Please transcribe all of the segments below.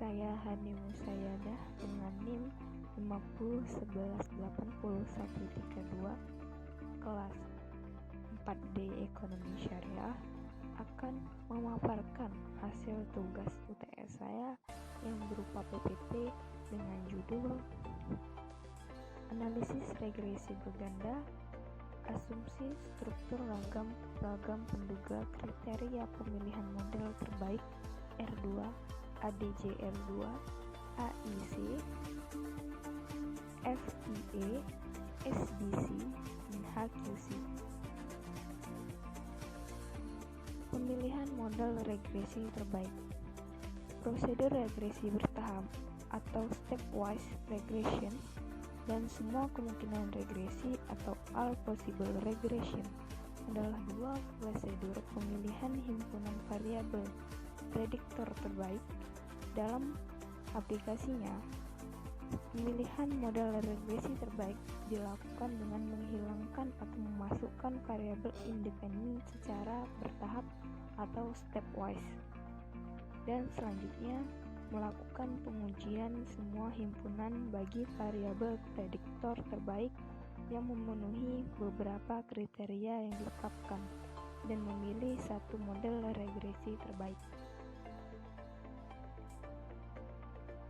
saya Hani Musayyadah dengan NIM 501180132 kelas 4D Ekonomi Syariah akan memaparkan hasil tugas UTS saya yang berupa PPT dengan judul Analisis Regresi Berganda, Asumsi Struktur Ragam Penduga Kriteria Pemilihan Model Terbaik R2, ADJ R2, AIC, FIE, SBC, dan HQC. Pemilihan model regresi terbaik. Prosedur regresi bertahap atau stepwise regression dan semua kemungkinan regresi atau all possible regression adalah dua prosedur pemilihan himpunan variabel prediktor terbaik. Dalam aplikasinya, pemilihan model regresi terbaik dilakukan dengan menghilangkan atau memasukkan variabel independen secara bertahap atau stepwise, dan selanjutnya melakukan pengujian semua himpunan bagi variabel prediktor terbaik yang memenuhi beberapa kriteria yang ditetapkan dan memilih satu model regresi terbaik.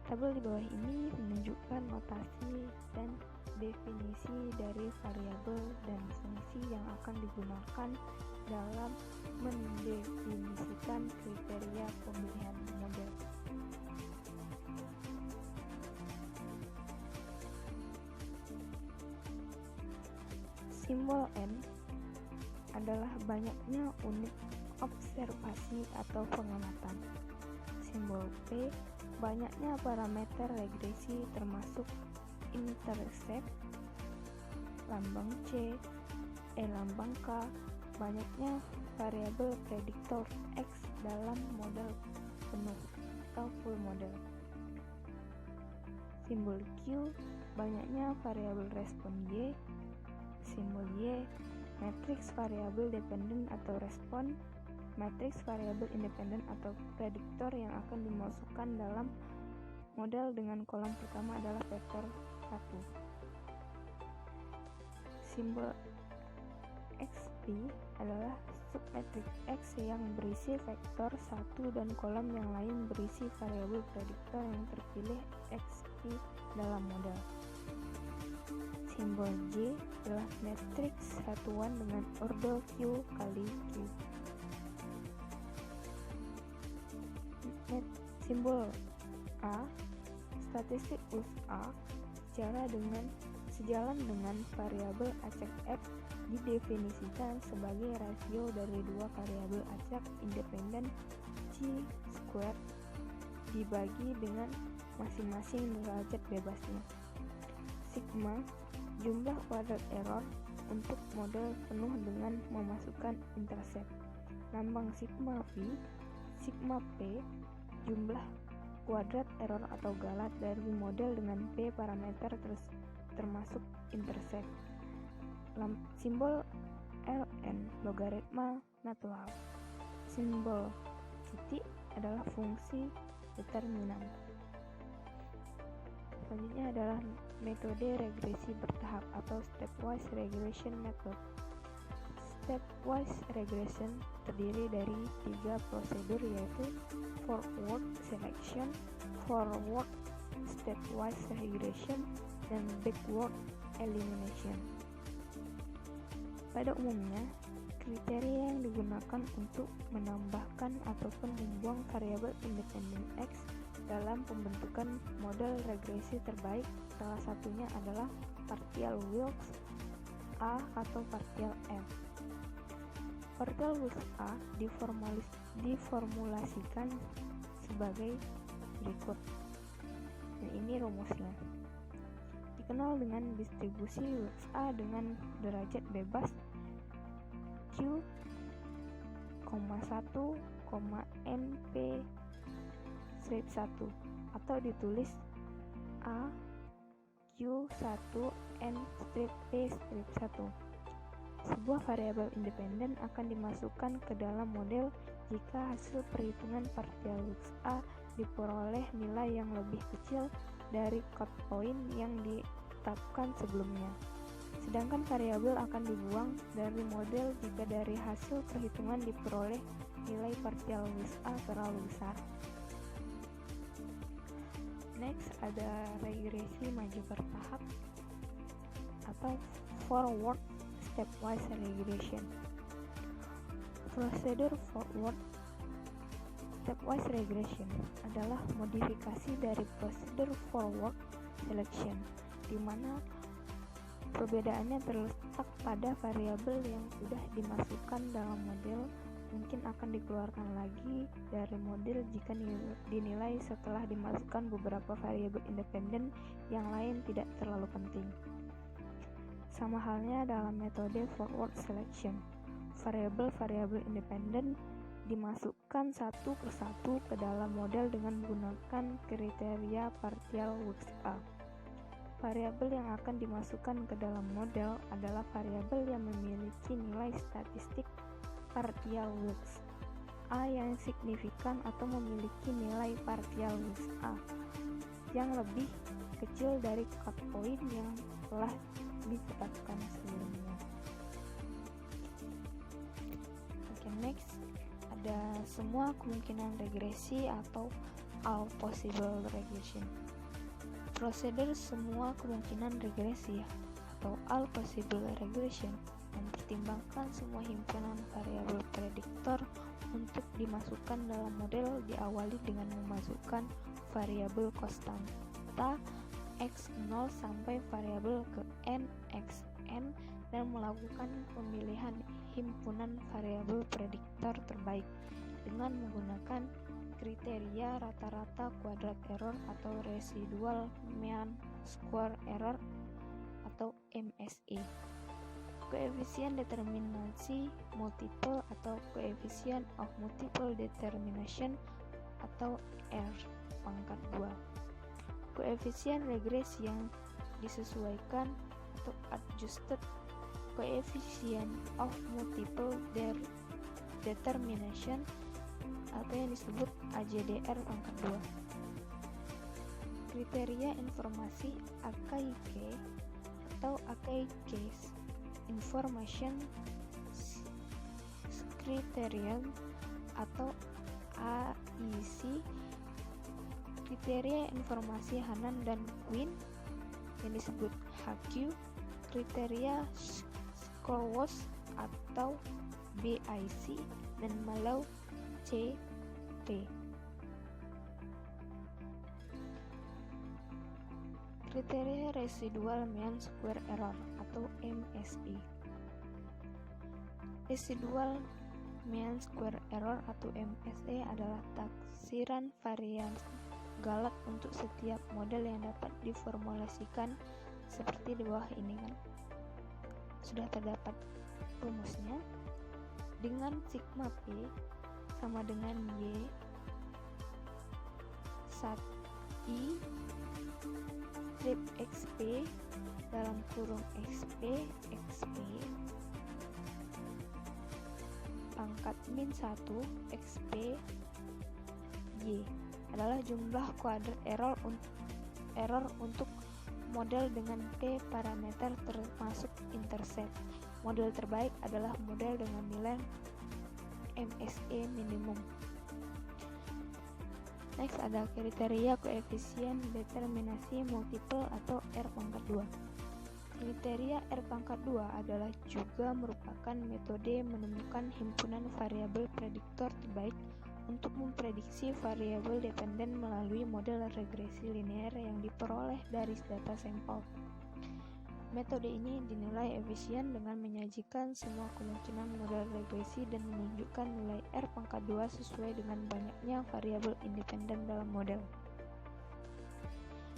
Tabel di bawah ini menunjukkan notasi dan definisi dari variabel dan fungsi yang akan digunakan dalam mendefinisikan kriteria pemilihan model. Simbol N adalah banyaknya unit observasi atau pengamatan. Simbol P banyaknya parameter regresi termasuk intercept. Lambang C, lambang K banyaknya variabel prediktor X dalam model penuh atau full model. Simbol Q banyaknya variabel respon Y. Simbol Y, matriks variabel dependen atau respon, matriks variabel independen atau prediktor yang akan dimasukkan dalam model dengan kolom pertama adalah vektor 1. Simbol XP adalah submatriks X yang berisi vektor 1 dan kolom yang lain berisi variabel prediktor yang terpilih XP dalam model. Simbol J adalah matriks satuan dengan ordo Q kali Q. Simbol A, statistik USA sejalan dengan variabel acak F didefinisikan sebagai rasio dari dua variabel acak independen chi-square dibagi dengan masing-masing derajat bebasnya. Sigma, jumlah kuadrat error untuk model penuh dengan memasukkan intercept. Lambang sigma V, sigma P, jumlah kuadrat error atau galat dari model dengan P parameter termasuk intercept. Simbol Ln, logaritma natural. Simbol titik adalah fungsi determinan. Selanjutnya adalah metode regresi bertahap atau stepwise regression method. Stepwise regression terdiri dari 3 prosedur, yaitu forward selection, forward stepwise regression, dan backward elimination. Pada umumnya, kriteria yang digunakan untuk menambahkan ataupun membuang variabel independen X dalam pembentukan model regresi terbaik salah satunya adalah partial Wilks A atau partial M. Partial Wilks A diformulasikan sebagai berikut. Dan ini rumusnya. Dikenal dengan distribusi Wilks A dengan derajat bebas Q, 1, NP strip 1 atau ditulis A Q1 N strip P strip 1. Sebuah variabel independen akan dimasukkan ke dalam model jika hasil perhitungan partial Wilks A diperoleh nilai yang lebih kecil dari cut point yang ditetapkan sebelumnya. Sedangkan variabel akan dibuang dari model jika dari hasil perhitungan diperoleh nilai partial width A terlalu besar. Next, ada regresi maju bertahap atau forward stepwise regression. Prosedur forward stepwise regression adalah modifikasi dari prosedur forward selection, di mana perbedaannya terletak pada variabel yang sudah dimasukkan dalam model mungkin akan dikeluarkan lagi dari model jika dinilai setelah dimasukkan beberapa variabel independen yang lain tidak terlalu penting. Sama halnya dalam metode forward selection, variabel-variabel independen dimasukkan satu persatu ke dalam model dengan menggunakan kriteria partial width A. Variabel yang akan dimasukkan ke dalam model adalah variabel yang memiliki nilai statistik partial width A yang signifikan atau memiliki nilai partial width A yang lebih kecil dari cut point yang telah ditetapkan sebelumnya. Oke, next ada semua kemungkinan regresi atau all possible regression. Prosedur semua kemungkinan regresi atau all possible regression mempertimbangkan semua himpunan variabel prediktor untuk dimasukkan dalam model, diawali dengan memasukkan variabel konstanta x0 sampai variabel ke n xn dan melakukan pemilihan himpunan variabel prediktor terbaik dengan menggunakan kriteria rata-rata kuadrat error atau residual mean square error atau MSE, koefisien determinasi multiple atau koefisien of multiple determination atau R pangkat 2, koefisien regresi yang disesuaikan atau adjusted koefisien of multiple determination atau yang disebut AJDR pangkat 2. Kriteria informasi AKIK atau AKIK Information Criterion atau AIC, kriteria informasi Hanan dan Quinn yang disebut HQ, kriteria Scorwos atau BIC dan Mallow CP. Kriteria residual mean square error atau MSE. Residual mean square error atau MSE adalah taksiran varian Galat untuk setiap model yang dapat diformulasikan seperti di bawah ini kan. Sudah terdapat rumusnya dengan sigma P sama dengan Y 1I strip XP dalam kurung XP pangkat min 1 XP Y adalah jumlah kuadrat error untuk model dengan P parameter termasuk intercept. Model terbaik adalah model dengan nilai MSE minimum. Next ada kriteria koefisien determinasi multiple atau R pangkat 2. Kriteria R pangkat 2 adalah juga merupakan metode menemukan himpunan variabel prediktor terbaik untuk memprediksi variabel dependen melalui model regresi linear yang diperoleh dari data sampel. Metode ini dinilai efisien dengan menyajikan semua kemungkinan model regresi dan menunjukkan nilai R pangkat 2 sesuai dengan banyaknya variabel independen dalam model.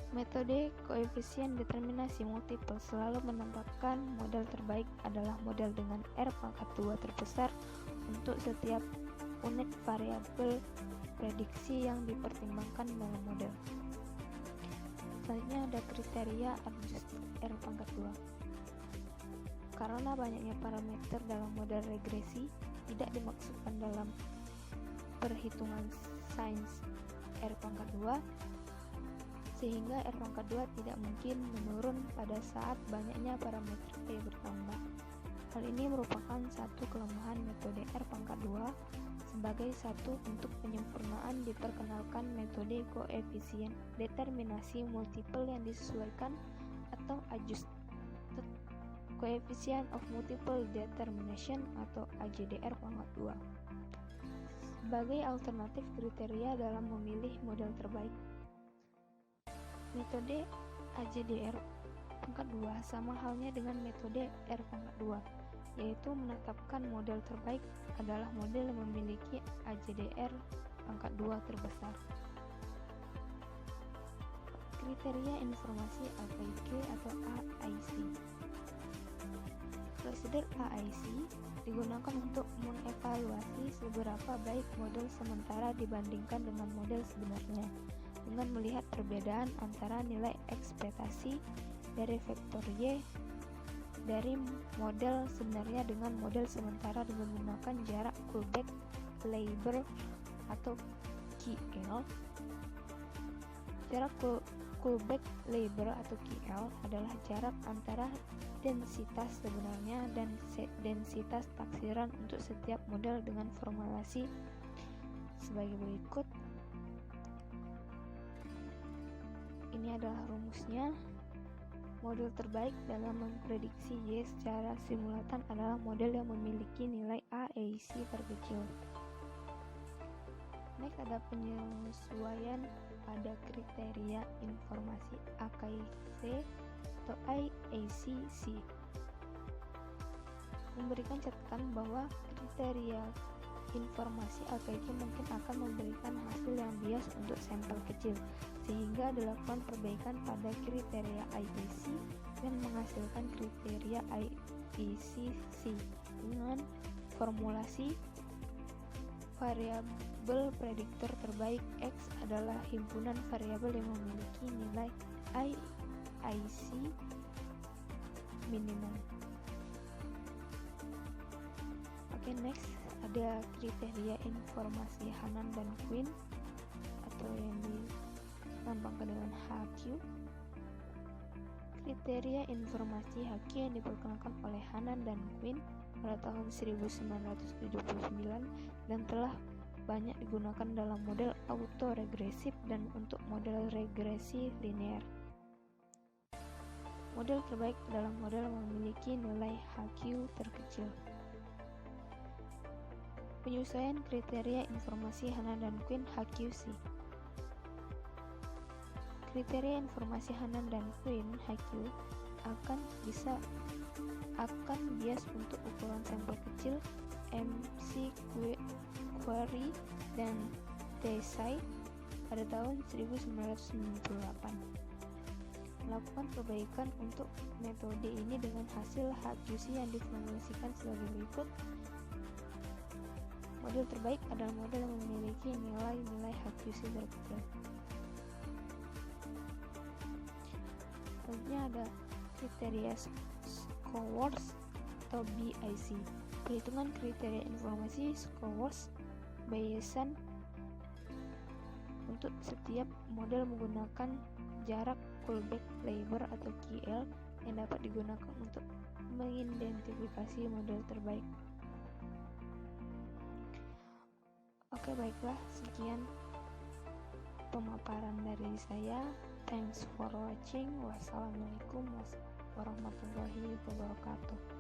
Metode koefisien determinasi multiple selalu menempatkan model terbaik adalah model dengan R pangkat 2 terbesar untuk setiap unit variabel prediksi yang dipertimbangkan dalam model. Selanjutnya ada kriteria adjusted R pangkat 2. Karena banyaknya parameter dalam model regresi tidak dimasukkan dalam perhitungan sains R pangkat 2, sehingga R pangkat 2 tidak mungkin menurun pada saat banyaknya parameter P bertambah. Hal ini merupakan satu kelemahan metode R pangkat 2. Sebagai satu untuk penyempurnaan diperkenalkan metode koefisien determinasi multiple yang disesuaikan atau adjusted coefficient of multiple determination atau AGDR pangkat 2 sebagai alternatif kriteria dalam memilih model terbaik. Metode AGDR pangkat 2 sama halnya dengan metode R pangkat 2, yaitu menetapkan model terbaik adalah model yang memiliki AGDR pangkat 2 terbesar. Kriteria informasi APIK atau AIC. Prosedur AIC digunakan untuk mengevaluasi seberapa baik model sementara dibandingkan dengan model sebenarnya, dengan melihat perbedaan antara nilai ekspektasi dari vektor Y dari model sebenarnya dengan model sementara dengan menggunakan jarak Kullback-Leibler atau QL. Jarak Kullback-Leibler atau QL adalah jarak antara densitas sebenarnya dan densitas taksiran untuk setiap model dengan formulasi sebagai berikut. Ini adalah rumusnya. Model terbaik dalam memprediksi Y secara simultan adalah model yang memiliki nilai AIC terkecil. Next ada penyesuaian pada kriteria informasi AKIC atau IACC. Memberikan catatan bahwa kriteria informasi AKIC mungkin akan memberikan hasil yang bias untuk sampel kecil, sehingga dilakukan perbaikan pada kriteria IAC dan menghasilkan kriteria IACC dengan formulasi variabel prediktor terbaik X adalah himpunan variabel yang memiliki nilai IAC minimum. Oke, next ada kriteria informasi Hannan dan Quinn atau yang dilambangkan dengan HQ. Kriteria informasi HQ yang diperkenalkan oleh Hannan dan Quinn pada tahun 1979 dan telah banyak digunakan dalam model autoregresif dan untuk model regresi linear. Model terbaik adalah model yang memiliki nilai HQ terkecil. Penyesuaian kriteria informasi Hannan dan Quinn HQC. Kriteria informasi Hannan dan Quinn HQ akan bias untuk ukuran sampel kecil, MC query dan T-size pada tahun 1998. Melakukan perbaikan untuk metode ini dengan hasil HQC yang diformulasikan sebagai berikut. Model terbaik adalah model yang memiliki nilai-nilai HQC terkecil. Selanjutnya ada kriteria Scores atau BIC. Perhitungan kriteria informasi Scores Bayesian untuk setiap model menggunakan jarak Kullback-Leibler atau QL yang dapat digunakan untuk mengidentifikasi model terbaik. Oke, baiklah, sekian pemaparan dari saya. Thanks for watching. Wassalamualaikum warahmatullahi wabarakatuh.